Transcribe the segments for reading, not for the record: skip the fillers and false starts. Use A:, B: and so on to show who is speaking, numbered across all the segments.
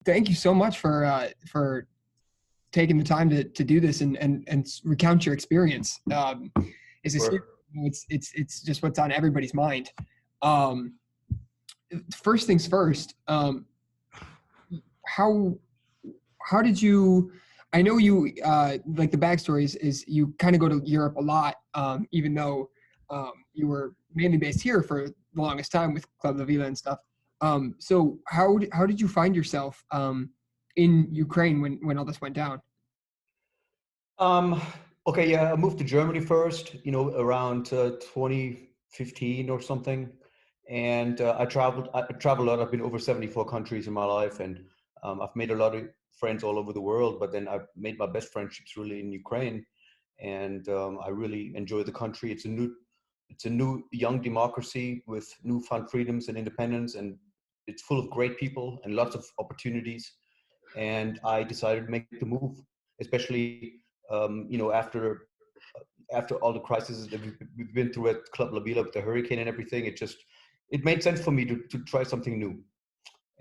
A: Thank you so much for taking the time to do this and recount your experience. It's a
B: Sure.
A: it's just what's on everybody's mind. Um, First things first. How how did you? I know you like the backstory is you kind of go to Europe a lot, even though you were mainly based here for the longest time with Club La Vela and stuff. So how did you find yourself in Ukraine when all this went down?
B: Um, okay, yeah, I moved to Germany first, around 2015 or something. And I traveled a lot. I've been over 74 countries in my life, and I've made a lot of friends all over the world. But then I've made my best friendships really in Ukraine, and I really enjoy the country. It's a new young democracy with newfound freedoms and independence, and it's full of great people and lots of opportunities. And I decided to make the move, especially after all the crises that we've been through at Club La Vela with the hurricane and everything. It made sense for me to try something new.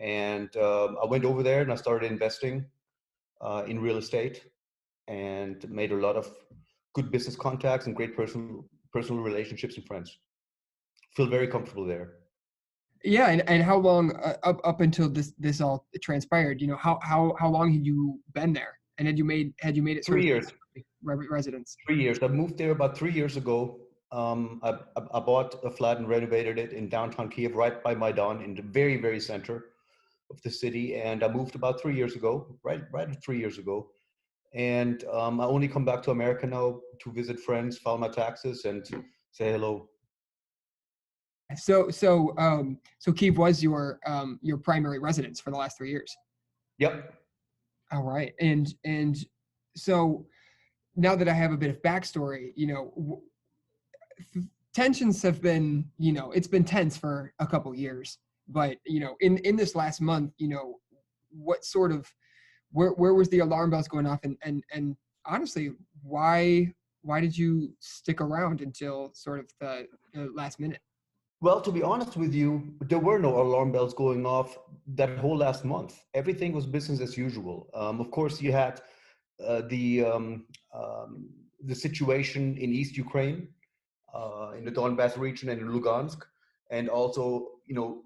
B: And I went over there and I started investing in real estate and made a lot of good business contacts and great personal relationships and friends. Feel very comfortable there.
A: Yeah, and how long up until this all transpired? You know, how long had you been there, and had you made it sort
B: Three
A: of
B: years.
A: residence?
B: 3 years. I moved there about 3 years ago. I bought a flat and renovated it in downtown Kiev, right by Maidan, in the very, very center of the city. And I moved about 3 years ago, right 3 years ago. And I only come back to America now to visit friends, file my taxes, and say hello.
A: So Kiev was your primary residence for the last 3 years.
B: Yep.
A: All right, and so now that I have a bit of backstory, tensions have been, it's been tense for a couple years, but in this last month, what sort of where was the alarm bells going off, and honestly, why did you stick around until sort of the last minute?
B: Well, to be honest with you, there were no alarm bells going off that whole last month. Everything was business as usual. Of course, you had uh, the um, um, the situation in East Ukraine, in the Donbass region and in Lugansk, and also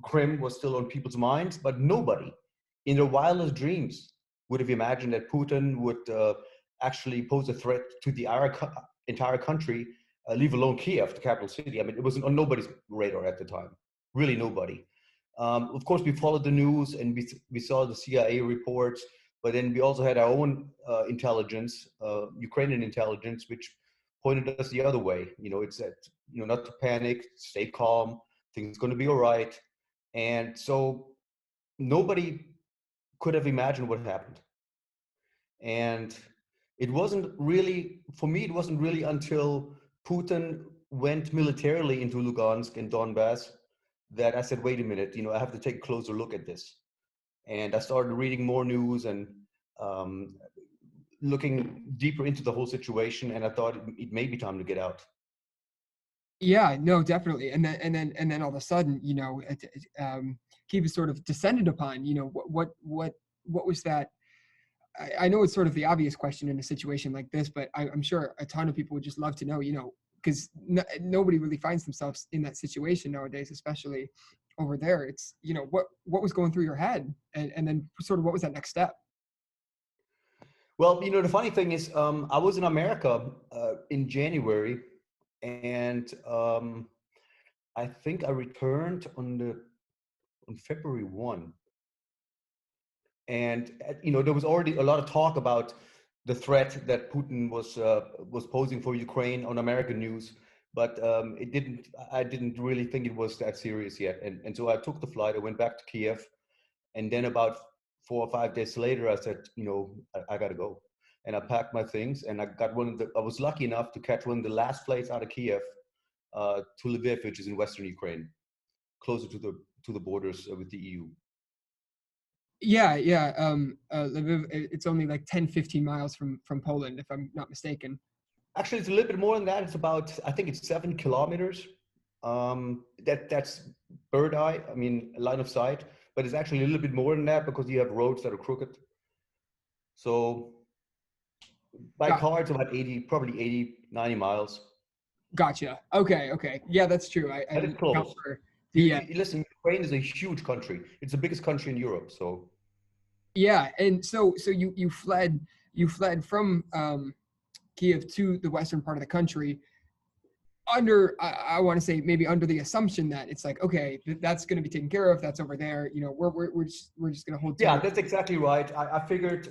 B: Crimea was still on people's minds. But nobody, in their wildest dreams, would have imagined that Putin would actually pose a threat to the entire country, leave alone Kiev, the capital city. I mean, it was on nobody's radar at the time, really nobody. Of course, we followed the news and we saw the CIA reports, but then we also had our own intelligence, Ukrainian intelligence, which pointed us the other way. It's that, not to panic, stay calm, things going to be all right. And so nobody could have imagined what happened. And for me, it wasn't really until Putin went militarily into Lugansk and Donbass that I said, wait a minute, I have to take a closer look at this. And I started reading more news and um, looking deeper into the whole situation. And I thought it may be time to get out.
A: Yeah, no, definitely. And then all of a sudden, Kiev is sort of descended upon. What was that? I know it's sort of the obvious question in a situation like this, but I'm sure a ton of people would just love to know. Because nobody really finds themselves in that situation nowadays, especially over there. It's what was going through your head, and then sort of what was that next step?
B: Well, the funny thing is, I was in America in January, and I think I returned on February 1. And there was already a lot of talk about the threat that Putin was posing for Ukraine on American news, but I didn't really think it was that serious yet. And so I took the flight. I went back to Kiev, and then about 4 or 5 days later, I said, I got to go. And I packed my things, and I was lucky enough to catch one of the last flights out of Kiev to Lviv, which is in Western Ukraine, closer to the borders with the EU.
A: Yeah, yeah. Lviv, it's only like 10-15 miles from Poland, if I'm not mistaken.
B: Actually, it's a little bit more than that. It's about, I think it's 7 kilometers. That's bird eye. I mean, line of sight. but it's actually a little bit more than that because you have roads that are crooked. So by
A: Got,
B: car, it's about 80, probably 80, 90 miles.
A: gotcha. Okay, okay. Yeah, that's true. I
B: That is
A: didn't account
B: close.
A: for the
B: Listen, Ukraine is a huge country. It's the biggest country in Europe. So
A: yeah, and so you fled from Kiev to the western part of the country under I want to say maybe under the assumption that it's like okay that's going to be taken care of, that's over there, you know, we're just going to hold
B: yeah,
A: tight.
B: that's exactly right. I figured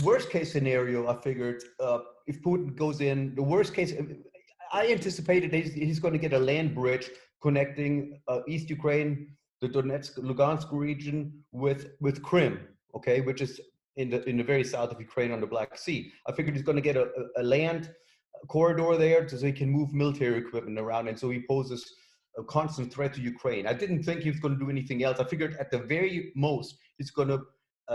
B: worst case scenario, I figured if Putin goes in, the worst case, I anticipated he's going to get a land bridge connecting East Ukraine, the Donetsk, Lugansk region with Crimea, okay, which is in the very south of Ukraine on the Black Sea. I figured he's going to get a land corridor there so he can move military equipment around, and so he poses a constant threat to Ukraine. I didn't think he was going to do anything else. I figured at the very most he's going to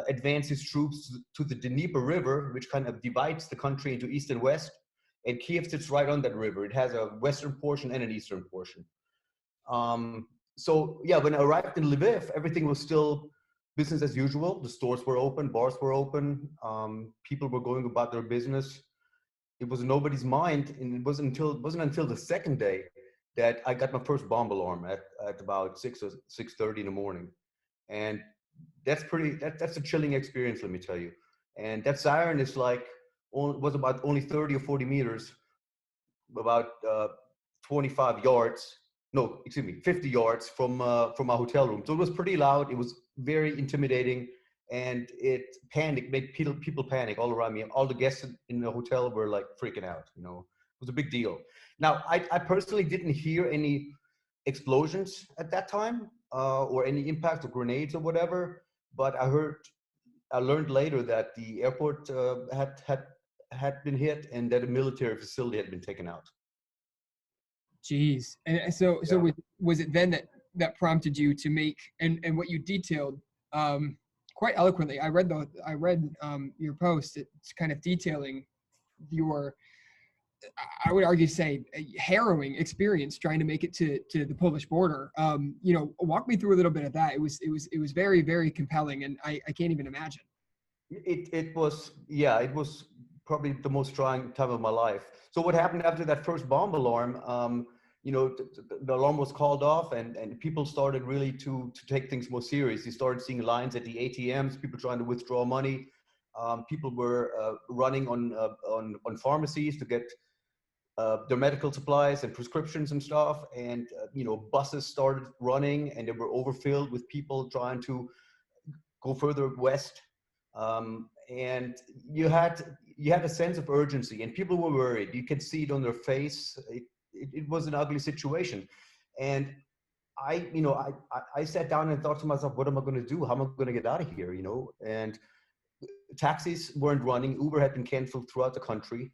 B: advance his troops to the Dnieper River, which kind of divides the country into east and west. And Kiev sits right on that river. It has a western portion and an eastern portion. So yeah, when I arrived in Lviv, everything was still business as usual. The stores were open, bars were open, people were going about their business. It was in nobody's mind, and wasn't until the second day that I got my first bomb alarm at about 6:30 in the morning, and that's a chilling experience, let me tell you. And that siren is like was about only 30 or 40 meters, about 25 yards, no, excuse me, 50 yards from our hotel room. So it was pretty loud. It was very intimidating, and it made people panic all around me. All the guests in the hotel were like freaking out. You know, it was a big deal. Now, I personally didn't hear any explosions at that time or any impact of grenades or whatever, but I learned later that the airport had been hit and that a military facility had been taken out.
A: Jeez. And so
B: Yeah.
A: was it then that prompted you to make and what you detailed quite eloquently. I read your post. It's kind of detailing your I would argue say a harrowing experience trying to make it to the Polish border. You know, walk me through a little bit of that. It was very, very compelling, and I can't even imagine.
B: It was, yeah, it was probably the most trying time of my life. So what happened after that first bomb alarm? You know, the alarm was called off, and people started really to take things more serious. You started seeing lines at the ATMs, people trying to withdraw money. People were running on pharmacies to get their medical supplies and prescriptions and stuff. And you know, buses started running, and they were overfilled with people trying to go further west. And you had a sense of urgency, and people were worried. You could see it on their face. It was an ugly situation, and I sat down and thought to myself, what am I going to do? How am I going to get out of here? You know, and taxis weren't running. Uber had been canceled throughout the country.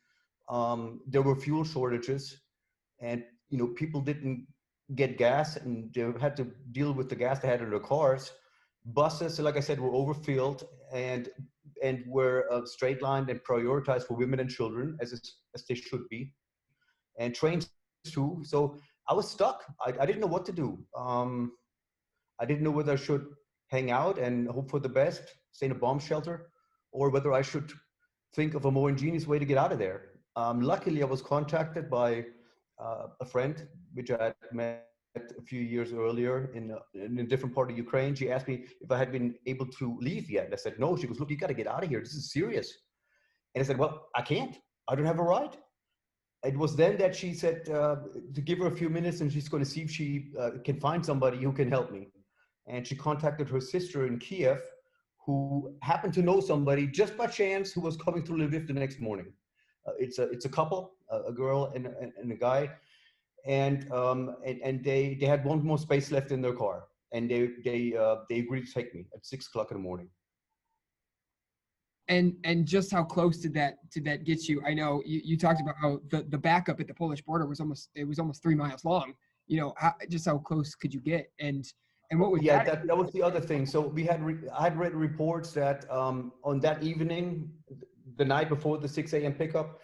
B: There were fuel shortages, and you know, people didn't get gas, and they had to deal with the gas they had in their cars. Buses, like I said, were overfilled and were straight lined and prioritized for women and children as they should be, and trains too. So I was stuck. I didn't know what to do. I didn't know whether I should hang out and hope for the best, stay in a bomb shelter, or whether I should think of a more ingenious way to get out of there. Luckily, I was contacted by a friend, which I had met a few years earlier in a different part of Ukraine. She asked me if I had been able to leave yet. And I said, no. She goes, look, you got to get out of here. This is serious. And I said, well, I can't. I don't have a ride. It was then that she said to give her a few minutes and she's going to see if she can find somebody who can help me. And she contacted her sister in Kiev, who happened to know somebody just by chance who was coming through Lviv the next morning. It's a couple, a girl and a guy, and they had one more space left in their car, and they agreed to take me at 6 o'clock in the morning.
A: And just how close did that get you? I know you talked about how the backup at the Polish border was almost 3 miles long. You know, just how close could you get? And what was
B: Yeah,
A: that?
B: that was the other thing. So I had read reports that on that evening, the night before the 6 a.m. pickup,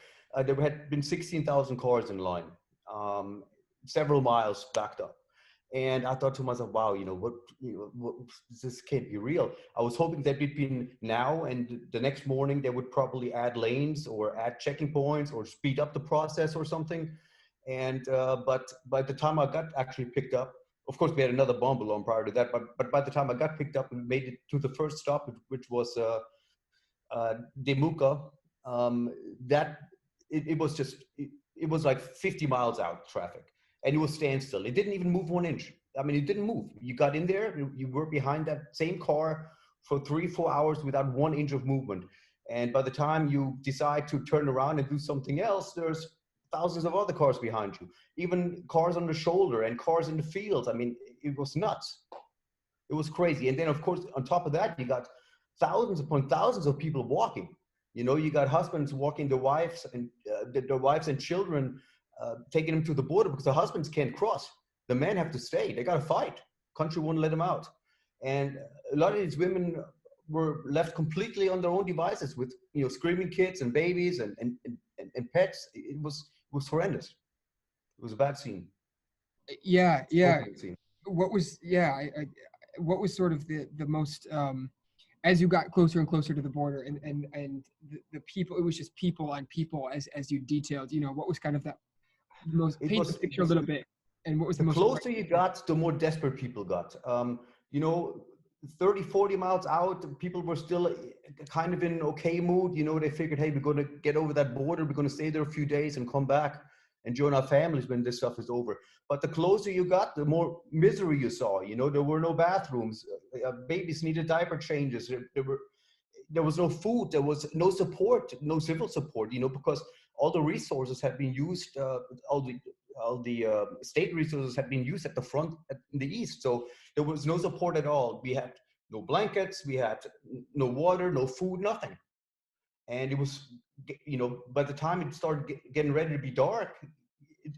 B: there had been 16,000 cars in line, several miles backed up. And I thought to myself, wow, this can't be real. I was hoping that between now and the next morning, they would probably add lanes or add checking points or speed up the process or something. And but by the time I got actually picked up, of course, we had another bomb alarm prior to that. But by the time I got picked up and made it to the first stop, which was Demuka, um, that it was just it was like 50 miles out traffic, and it was standstill. It didn't even move 1 inch. I mean, it didn't move. You got in there, you were behind that same car for 3-4 hours without 1 inch of movement. And by the time you decide to turn around and do something else, there's thousands of other cars behind you, even cars on the shoulder and cars in the fields. I mean, it was nuts. It was crazy. And then, of course, on top of that, you got thousands upon thousands of people walking. You know, you got husbands walking their wives and their wives and children, taking them to the border because the husbands can't cross. The men have to stay. They got to fight. Country won't let them out. And a lot of these women were left completely on their own devices with, screaming kids and babies and pets. It was horrendous. It was a bad scene.
A: Yeah, yeah.
B: Horrible scene.
A: What was yeah? What was sort of the most as you got closer and closer to the border and the people? It was just people on people as you detailed. What was kind of that most
B: It
A: paint the
B: was
A: picture a little bit, and what was the
B: the
A: most
B: closer you got, the more desperate people got. You know, 30, 40 miles out, people were still kind of in an okay mood. They figured, hey, we're going to get over that border. We're going to stay there a few days and come back and join our families when this stuff is over. But the closer you got, the more misery you saw. There were no bathrooms. Babies needed diaper changes. There was no food. There was no support, no civil support, because all the resources had been used, all the state resources had been used at the front in the east. So there was no support at all. We had no blankets, we had no water, no food, nothing. And it was, by the time it started getting ready to be dark,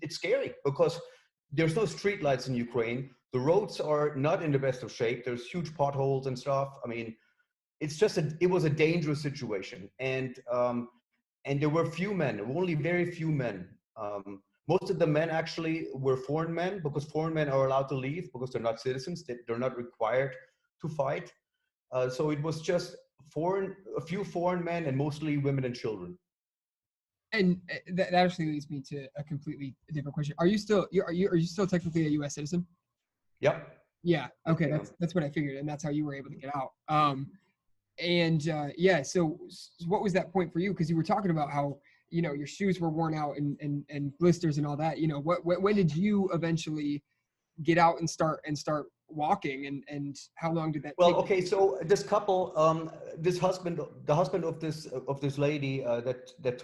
B: it's scary because there's no street lights in Ukraine. The roads are not in the best of shape. There's huge potholes and stuff. I mean, it was a dangerous situation. And there were few men, only very few men. Most of the men actually were foreign men because foreign men are allowed to leave because they're not citizens. They're not required to fight. So it was just a few foreign men and mostly women and children.
A: and that actually leads me to a completely different question. Are you still technically a U.S. citizen?
B: Yep.
A: Yeah.
B: Yes,
A: Okay.
B: I am.
A: That's what I figured, and that's how you were able to get out. And yeah. So what was that point for you? Because you were talking about how your shoes were worn out and blisters and all that. When did you eventually get out and start walking, and how long did that
B: Well,
A: take?
B: okay. So this couple, the husband of this lady that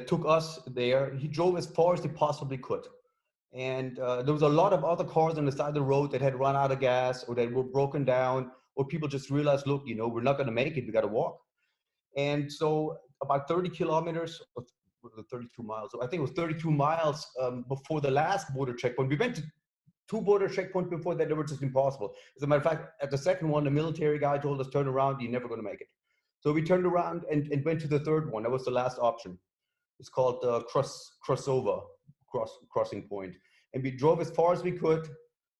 B: took us there, he drove as far as he possibly could. And there was a lot of other cars on the side of the road that had run out of gas or that were broken down, or people just realized, look, we're not going to make it. We got to walk. And so about 30 kilometers, or 32 miles, I think it was 32 miles before the last border checkpoint. We went to two border checkpoints before that. They were just impossible. As a matter of fact, at the second one, the military guy told us, turn around, you're never going to make it. So we turned around and went to the third one. That was the last option. It's called crossing point. And we drove as far as we could.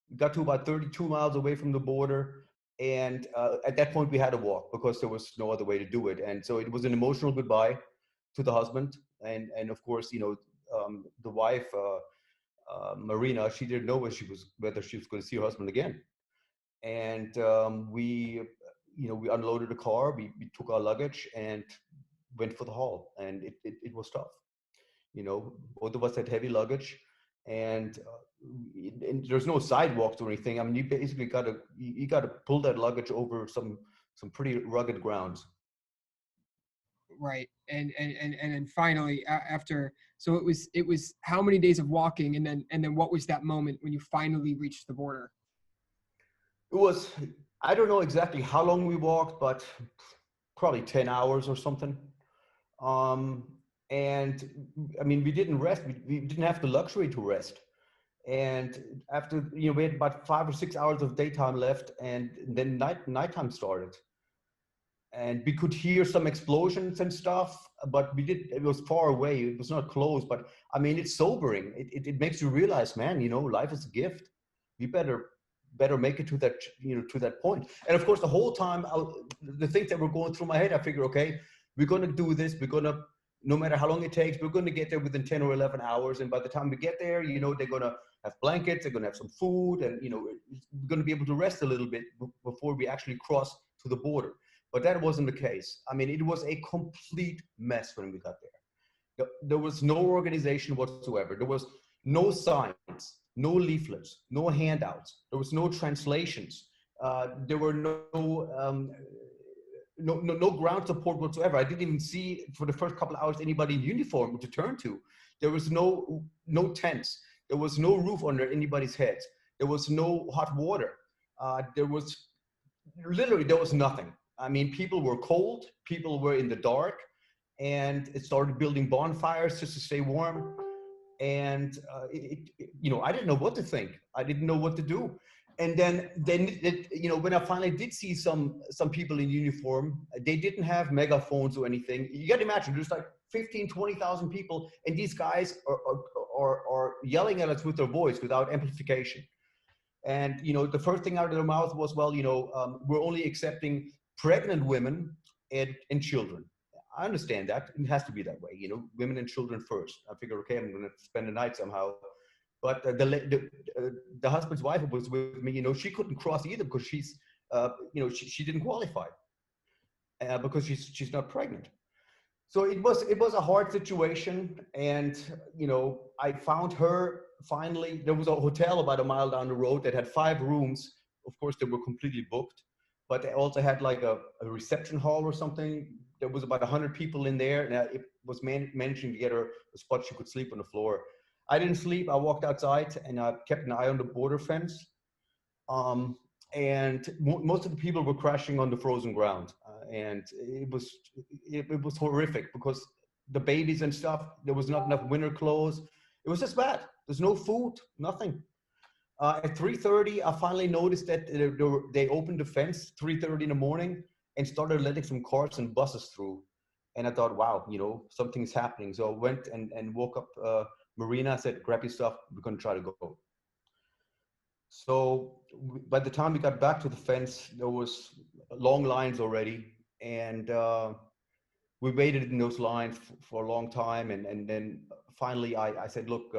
B: We got to about 32 miles away from the border. And at that point, we had to walk because there was no other way to do it. And so it was an emotional goodbye to the husband. And of course, the wife, Marina, she didn't know whether she was going to see her husband again. And we unloaded the car, we took our luggage and went for the haul. And it was tough. Both of us had heavy luggage, and there's no sidewalks or anything. I mean, you basically got to pull that luggage over some pretty rugged grounds.
A: Right. And then finally after, so it was how many days of walking, and then what was that moment when you finally reached the border?
B: It was, I don't know exactly how long we walked, but probably 10 hours or something. Um, and I mean, we didn't rest. We didn't have the luxury to rest. And after, we had about 5 or 6 hours of daytime left, and then nighttime started. And we could hear some explosions and stuff, but it was far away. It was not close, but I mean, it's sobering. It makes you realize, man, life is a gift. we better make it to that, to that point. And of course, the whole time, the things that were going through my head, I figure, okay, we're going to do this. We're going to, no matter how long it takes, we're going to get there within 10 or 11 hours. And by the time we get there, they're going to have blankets, they're going to have some food, and, we're going to be able to rest a little bit before we actually cross to the border. But that wasn't the case. I mean, it was a complete mess when we got there. There was no organization whatsoever. There was no signs, no leaflets, no handouts. There was no translations. There were no ground support whatsoever. I didn't even see for the first couple of hours anybody in uniform to turn to. There was no tents. There was no roof under anybody's heads. There was no hot water. There was nothing. I mean, people were cold. People were in the dark, and it started building bonfires just to stay warm. And I didn't know what to think. I didn't know what to do. And then when I finally did see some people in uniform, they didn't have megaphones or anything. You got to imagine, there's like 15, 20,000 people, and these guys are yelling at us with their voice without amplification. And the first thing out of their mouth was, well, we're only accepting pregnant women and children. I understand that. It has to be that way, women and children first. I figure, okay, I'm going to spend the night somehow. But the husband's wife was with me. She couldn't cross either because she's, she didn't qualify because she's not pregnant. So it was a hard situation, and I found her finally. There was a hotel about a mile down the road that had 5 rooms. Of course, they were completely booked, but they also had like a reception hall or something. There was about 100 people in there, and it was managing to get her a spot she could sleep on the floor. I didn't sleep. I walked outside and I kept an eye on the border fence. And most of the people were crashing on the frozen ground, and it was horrific because the babies and stuff. There was not enough winter clothes. It was just bad. There's no food, nothing. At 3:30, I finally noticed that they opened the fence 3:30 in the morning and started letting some cars and buses through. And I thought, wow, something's happening. So I went and woke up Marina. I said, grab your stuff. We're going to try to go. So by the time we got back to the fence, there was long lines already. And we waited in those lines for a long time. And then finally I said, look,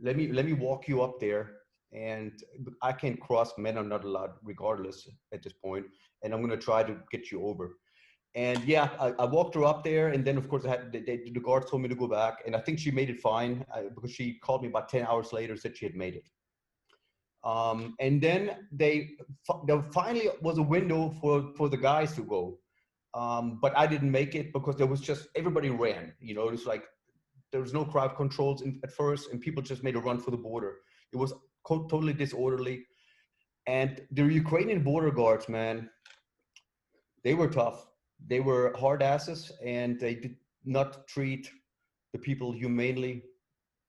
B: let me walk you up there. And I can't cross, men are not allowed regardless at this point. And I'm going to try to get you over. And yeah, I walked her up there, and then of course the guards told me to go back, and I think she made it fine because she called me about 10 hours later, said she had made it. And then there finally was a window for the guys to go, but I didn't make it because there was just everybody ran. It was like there was no crowd controls at first, and people just made a run for the border. It was totally disorderly, and the Ukrainian border guards, man, they were tough. They were hard asses, and they did not treat the people humanely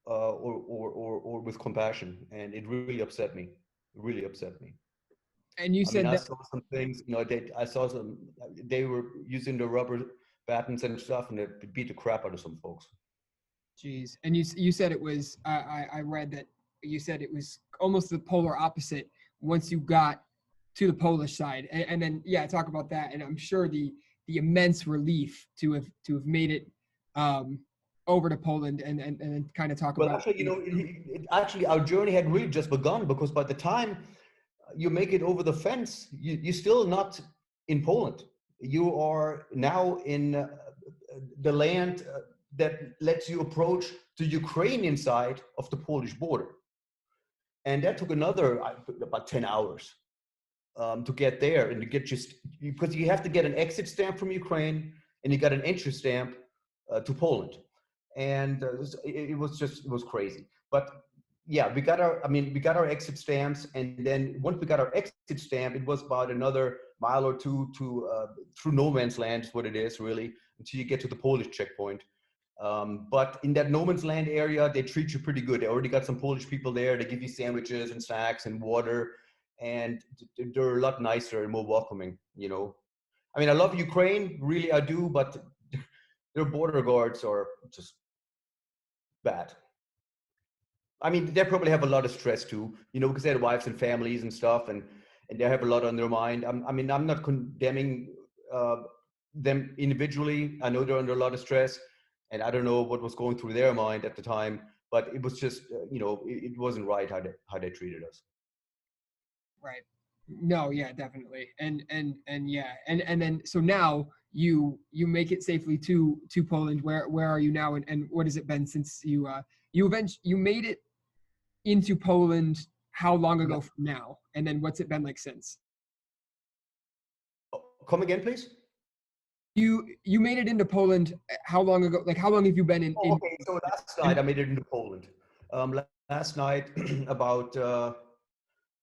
B: or with compassion, and it really upset me. It really upset me.
A: And you
B: I mean,
A: said
B: I
A: that.
B: saw some things. I saw some. They were using the rubber batons and stuff, and they beat the crap out of some folks.
A: Geez. And you said it was. I read that you said it was almost the polar opposite once you got to the Polish side, and then yeah, talk about that. And I'm sure the immense relief to have made it over to Poland, and kind of talk
B: Well,
A: about.
B: actually, actually, our journey had really just begun because by the time you make it over the fence, you're still not in Poland. You are now in the land that lets you approach the Ukrainian side of the Polish border. And that took another about 10 hours to get there and to get because you have to get an exit stamp from Ukraine and you got an entry stamp to Poland. And it was crazy. But yeah, we got our exit stamps, and then once we got our exit stamp, it was about another mile or two to through no man's land is what it is really until you get to the Polish checkpoint. But in that no man's land area, they treat you pretty good. They already got some Polish people there. They give you sandwiches and snacks and water, and they're a lot nicer and more welcoming. I mean, I love Ukraine, really, I do, but their border guards are just bad. I mean, they probably have a lot of stress too, you know, because they have wives and families and stuff, and they have a lot on their mind. I mean, I'm not condemning uh, them individually. I know they're under a lot of stress, and I don't know what was going through their mind at the time, but it was just, you know, it wasn't right how they treated us.
A: Right. No, yeah, definitely. And yeah. And then so now you make it safely to Poland. Where are you now, and what has it been since you made it into Poland how long
B: Yeah.
A: ago from now? And then what's it been like since?
B: Come again, please.
A: You made it into Poland how long ago? Like how long have you been
B: Oh,
A: in
B: okay. So last night
A: and
B: I made it into Poland. Last night about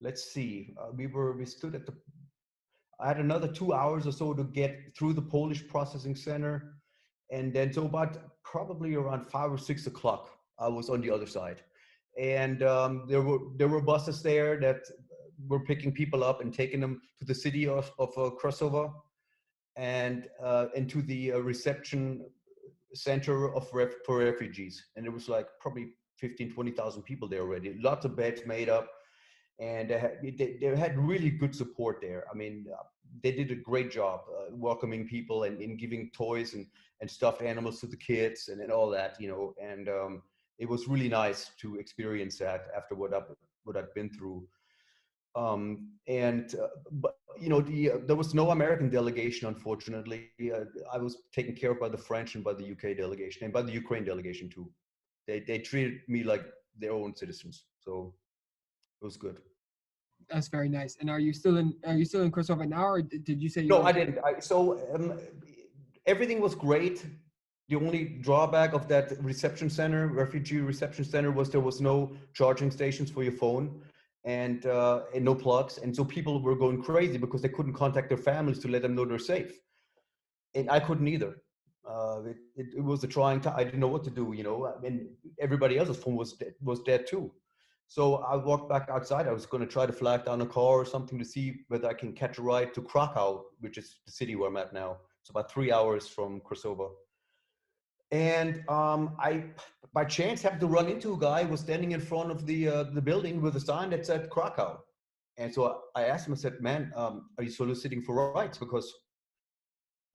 B: let's see, we stood at the. I had another 2 hours or so to get through the Polish processing center, and then so about probably around 5 or 6 o'clock, I was on the other side, and there were buses there that were picking people up and taking them to the city of Krasowa and to the reception center for refugees, and it was like probably 15, 20,000 people there already. Lots of beds made up, and they had really good support there. I mean, they did a great job welcoming people and giving toys and stuffed animals to the kids and all that, you know. And it was really nice to experience that after what I've been through. But you know, there was no American delegation, unfortunately. I was taken care of by the French and by the UK delegation and by the Ukraine delegation too. They treated me like their own citizens, so it was good.
A: that's very nice. And are you still in Kosovo now, or did you say you
B: No,
A: went
B: I
A: to?
B: didn't. Everything was great. The only drawback of that reception center, refugee reception center, was there was no charging stations for your phone and no plugs. And so people were going crazy because they couldn't contact their families to let them know they're safe. And I couldn't either. It was a trying time. I didn't know what to do, you know. I mean, everybody else's phone was dead too. So I walked back outside. I was going to try to flag down a car or something to see whether I can catch a ride to Krakow, which is the city where I'm at now. It's about 3 hours from Kosovo. And I, by chance, happened to run into a guy who was standing in front of the building with a sign that said Krakow. And so I asked him. I said, "Man, are you soliciting for rides? Because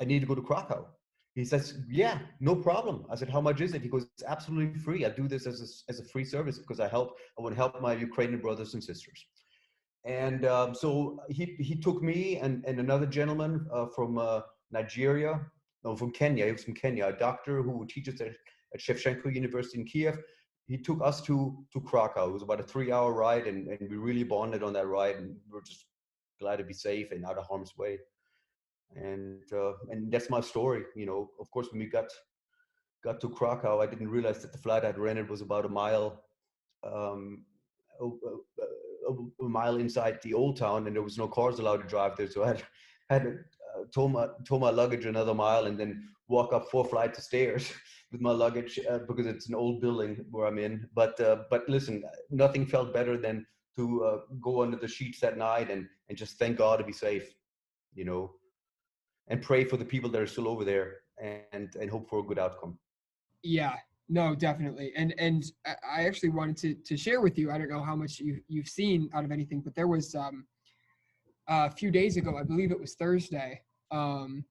B: I need to go to Krakow." He says, "Yeah, no problem." I said, "How much is it?" He goes, "It's absolutely free. I do this as a free service because I want to help my Ukrainian brothers and sisters." And so he took me and another gentleman from Nigeria, no, from Kenya. He was from Kenya, a doctor who teaches at Shevchenko University in Kiev. He took us to Krakow. It was about a 3 hour ride, and we really bonded on that ride, and we are just glad to be safe and out of harm's way. And that's my story. You know, of course, when we got to Krakow, I didn't realize that the flight I'd rented was about a mile um, a mile inside the old town, and there was no cars allowed to drive there. So I had to tow my luggage another mile and then walk up 4 flights of stairs with my luggage because it's an old building where I'm in. But listen, nothing felt better than to go under the sheets that night and just thank God to be safe, you know, and pray for the people that are still over there and hope for a good outcome.
A: Yeah, no, definitely. And I actually wanted to share with you. I don't know how much you've seen out of anything, but there was a few days ago, I believe it was Thursday. Um,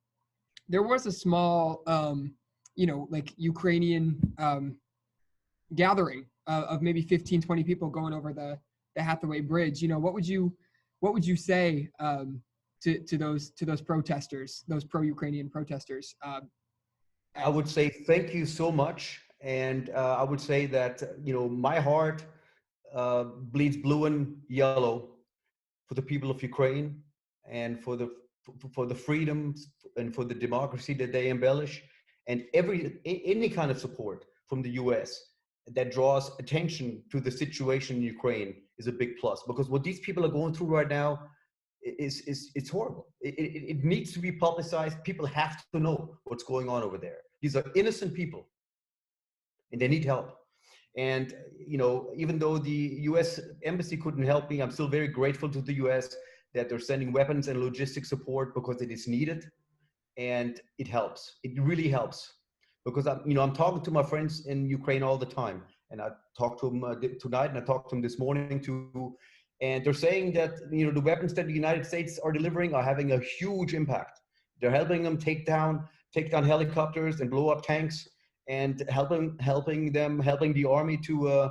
A: there was a small, like Ukrainian gathering of maybe 15, 20 people going over the Hathaway Bridge. What would you say to those protesters, those pro-Ukrainian protesters?
B: I would say thank you so much, and I would say that my heart bleeds blue and yellow for the people of Ukraine and for the freedoms and for the democracy that they embellish, and any kind of support from the U.S. that draws attention to the situation in Ukraine is a big plus, because what these people are going through right now is it's horrible. It needs to be publicized. People have to know what's going on over there. These are innocent people, and they need help. And even though the U.S. embassy couldn't help me, I'm still very grateful to the U.S. that they're sending weapons and logistic support, because it is needed, and it helps. It really helps, because I'm talking to my friends in Ukraine all the time, and I talked to him tonight, and I talked to him this morning too. And they're saying that the weapons that the United States are delivering are having a huge impact. They're helping them take down helicopters and blow up tanks, and helping the army to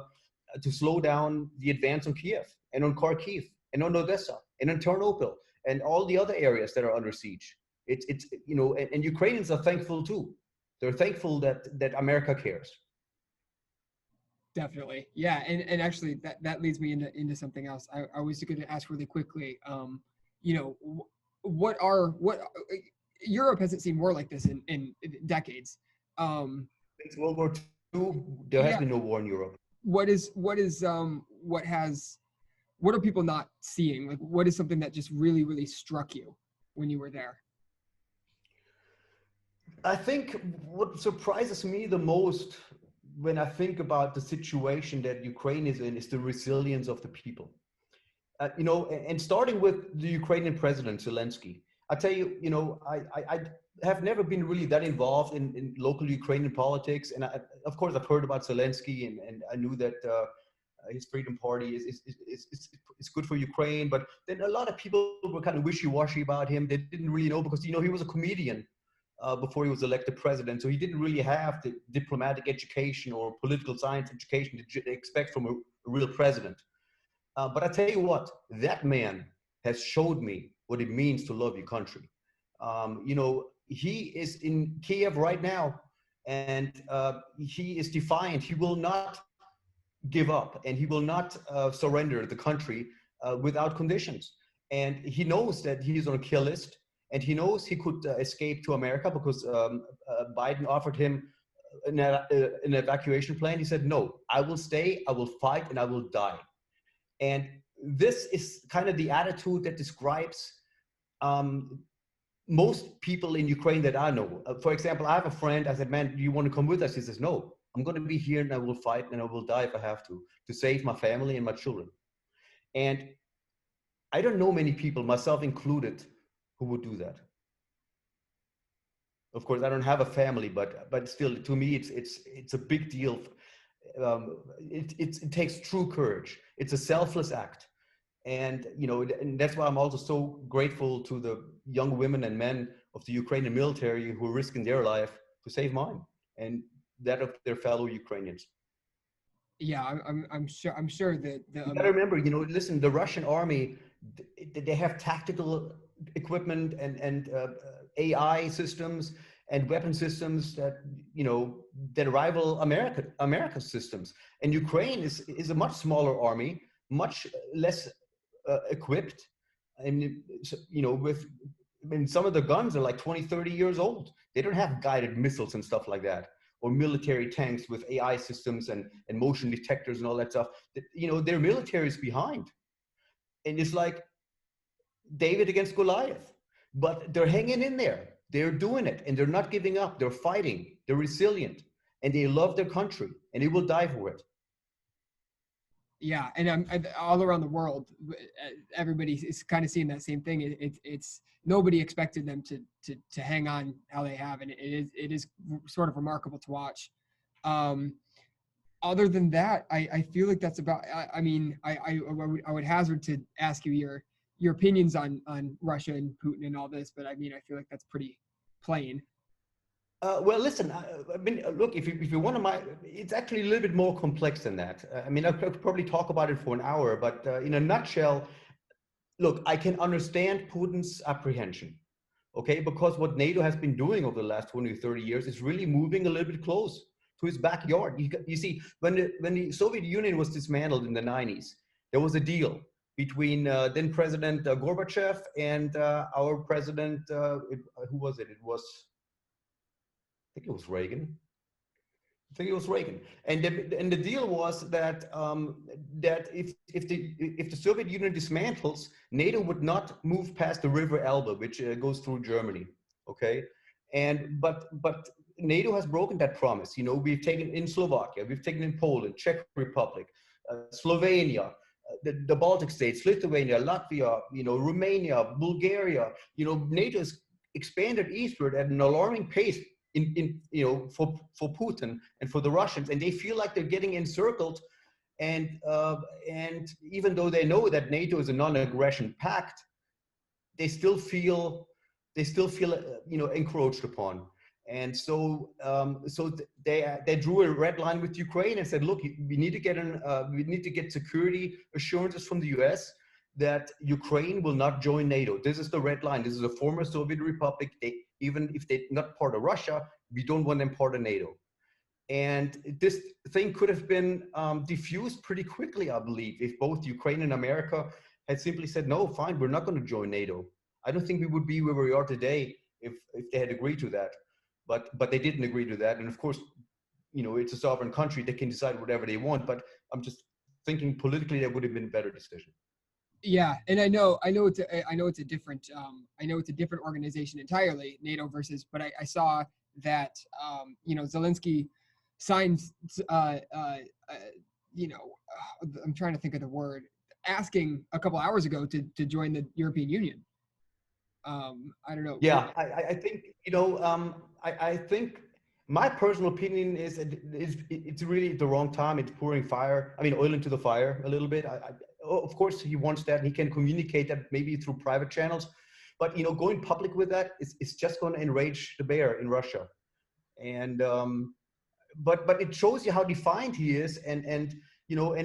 B: slow down the advance on Kiev and on Kharkiv and on Odessa and on Ternopil and all the other areas that are under siege. It's and Ukrainians are thankful too. They're thankful that America cares.
A: Definitely. Yeah. And actually that leads me into something else. I was going to ask really quickly, what Europe hasn't seen war like this in decades.
B: Since World War II, there has been no war in Europe.
A: What are people not seeing? Like, what is something that just really, really struck you when you were there?
B: I think what surprises me the most when I think about the situation that Ukraine is in is the resilience of the people. And starting with the Ukrainian president, Zelensky, I tell you, I have never been really that involved in local Ukrainian politics. And of course, I've heard about Zelensky, and I knew that his Freedom Party is good for Ukraine. But then a lot of people were kind of wishy-washy about him. They didn't really know because, he was a comedian before he was elected president. So he didn't really have the diplomatic education or political science education that you expect from a real president. But I tell you what, that man has showed me what it means to love your country. He is in Kiev right now, and he is defiant. He will not give up, and he will not surrender the country without conditions. And he knows that he is on a kill list, and he knows he could escape to America because Biden offered him an evacuation plan. He said, no, I will stay, I will fight, and I will die. And this is kind of the attitude that describes most people in Ukraine that I know. For example, I have a friend, I said, man, do you want to come with us? He says, no, I'm going to be here and I will fight and I will die if I have to save my family and my children. And I don't know many people, myself included, who would do that. Of course, I don't have a family, but still, to me, it's a big deal. It takes true courage. It's a selfless act. And, and that's why I'm also so grateful to the young women and men of the Ukrainian military who are risking their life to save mine and that of their fellow Ukrainians.
A: Yeah, I'm sure that
B: you gotta remember, listen, the Russian army, they have tactical equipment and AI systems and weapon systems that that rival America's systems. And Ukraine is a much smaller army, much less equipped, and some of the guns are like 20-30 years old. They don't have guided missiles and stuff like that, or military tanks with AI systems and motion detectors and all that stuff. Their military is behind, and it's like David against Goliath, but they're hanging in there. They're doing it, and they're not giving up. They're fighting. They're resilient, and they love their country, and they will die for it.
A: Yeah, and I'm all around the world. Everybody is kind of seeing that same thing. It's nobody expected them to hang on how they have, and it is sort of remarkable to watch. Other than that, I feel like that's about. I would hazard to ask you your opinions on Russia and Putin and all this, but I feel like that's pretty plain.
B: Well, listen, look, if you want to, it's actually a little bit more complex than that. I could probably talk about it for an hour, but in a nutshell, look, I can understand Putin's apprehension, okay? Because what NATO has been doing over the last 20 or 30 years is really moving a little bit close to his backyard. You see, when the Soviet Union was dismantled in the 90s, there was a deal between then President Gorbachev and our president, who was it? I think it was Reagan. And the deal was that that if the Soviet Union dismantles, NATO would not move past the River Elbe, which goes through Germany. Okay, but NATO has broken that promise. We've taken in Slovakia, we've taken in Poland, Czech Republic, Slovenia, the Baltic states, Lithuania, Latvia, Romania, Bulgaria. NATO has expanded eastward at an alarming pace in for Putin and for the Russians, and they feel like they're getting encircled. And even though they know that NATO is a non-aggression pact, they still feel encroached upon. And so they drew a red line with Ukraine and said, look, we need to get security assurances from the US that Ukraine will not join NATO. This is the red line. This is a former Soviet republic. Even if they're not part of Russia, we don't want them part of NATO. And this thing could have been diffused pretty quickly, I believe, if both Ukraine and America had simply said, no, fine, we're not going to join NATO. I don't think we would be where we are today if they had agreed to that. But they didn't agree to that. And of course, it's a sovereign country. They can decide whatever they want. But I'm just thinking politically, that would have been a better decision.
A: Yeah, and I know it's a different organization entirely, NATO versus. But I saw that Zelensky signs I'm trying to think of the word, asking a couple hours ago to join the European Union. I don't know.
B: Yeah, I think I think my personal opinion is it's really the wrong time. It's pouring oil into the fire a little bit. Of course, he wants that, and he can communicate that maybe through private channels, but going public with that is just going to enrage the bear in Russia. And but it shows you how defiant he is, and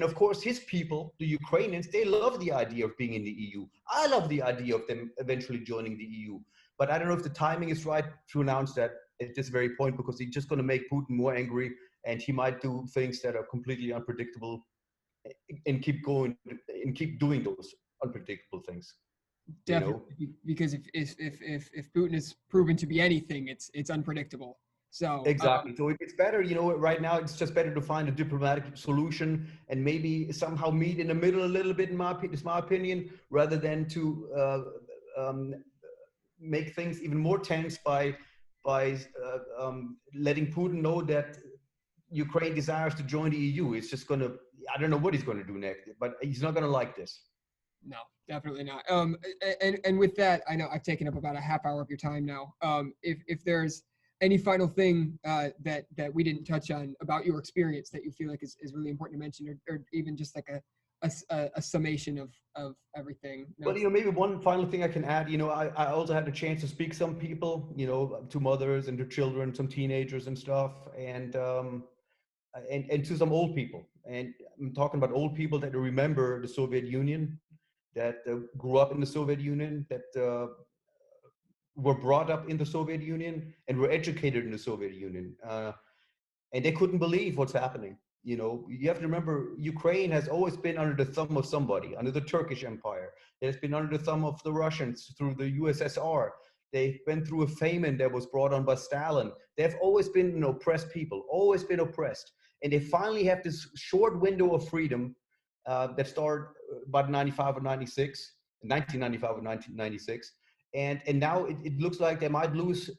B: of course his people, the Ukrainians, they love the idea of being in the EU. I love the idea of them eventually joining the EU, but I don't know if the timing is right to announce that at this very point, because he's just going to make Putin more angry, and he might do things that are completely unpredictable and keep doing those unpredictable things.
A: Definitely, because if Putin is proven to be anything, it's unpredictable. So
B: exactly. So it's better, right now it's just better to find a diplomatic solution and maybe somehow meet in the middle a little bit, in my opinion, rather than to make things even more tense by letting Putin know that Ukraine desires to join the EU. It's just I don't know what he's going to do next, but he's not going to like this.
A: No, definitely not. And with that, I know I've taken up about a half hour of your time now. If there's any final thing that we didn't touch on about your experience that you feel like is really important to mention, or even just like a summation of everything.
B: No. Well, maybe one final thing I can add, I also had a chance to speak to some people, to mothers and to children, some teenagers and stuff, and to some old people. And I'm talking about old people that remember the Soviet Union, that grew up in the Soviet Union, that were brought up in the Soviet Union and were educated in the Soviet Union. And they couldn't believe what's happening. You have to remember, Ukraine has always been under the thumb of somebody, under the Turkish Empire. It has been under the thumb of the Russians through the USSR. They've been through a famine that was brought on by Stalin. They've always been an oppressed people, always been oppressed. And they finally have this short window of freedom that started about 1995 or 1996. And now it looks like they might lose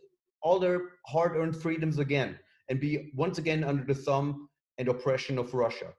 B: all their hard-earned freedoms again and be once again under the thumb and oppression of Russia.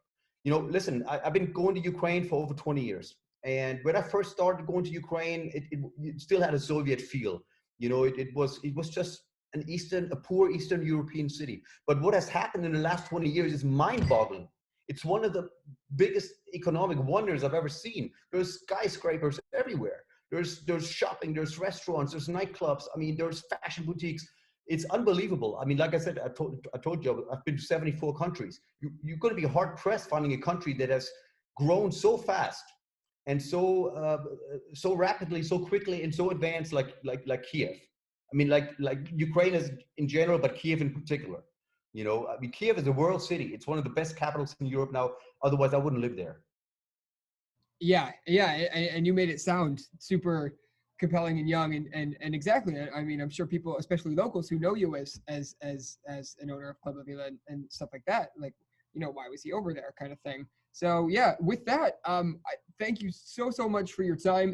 B: Listen, I've been going to Ukraine for over 20 years. And when I first started going to Ukraine, it still had a Soviet feel. It was just a poor Eastern European city. But what has happened in the last 20 years is mind-boggling. It's one of the biggest economic wonders I've ever seen. There's skyscrapers everywhere. There's shopping, there's restaurants, there's nightclubs. There's fashion boutiques. It's unbelievable. Like I said, I told you, I've been to 74 countries. You're going to be hard pressed finding a country that has grown so fast and so rapidly, so quickly, and so advanced, like Kiev. Like Ukraine is in general, but Kiev in particular. Kiev is a world city. It's one of the best capitals in Europe now. Otherwise, I wouldn't live there.
A: Yeah, and you made it sound super compelling and young, and exactly. I'm sure people, especially locals who know you as an owner of Club La Vela and stuff like that, like, why was he over there, kind of thing. So yeah, with that, I thank you so much for your time.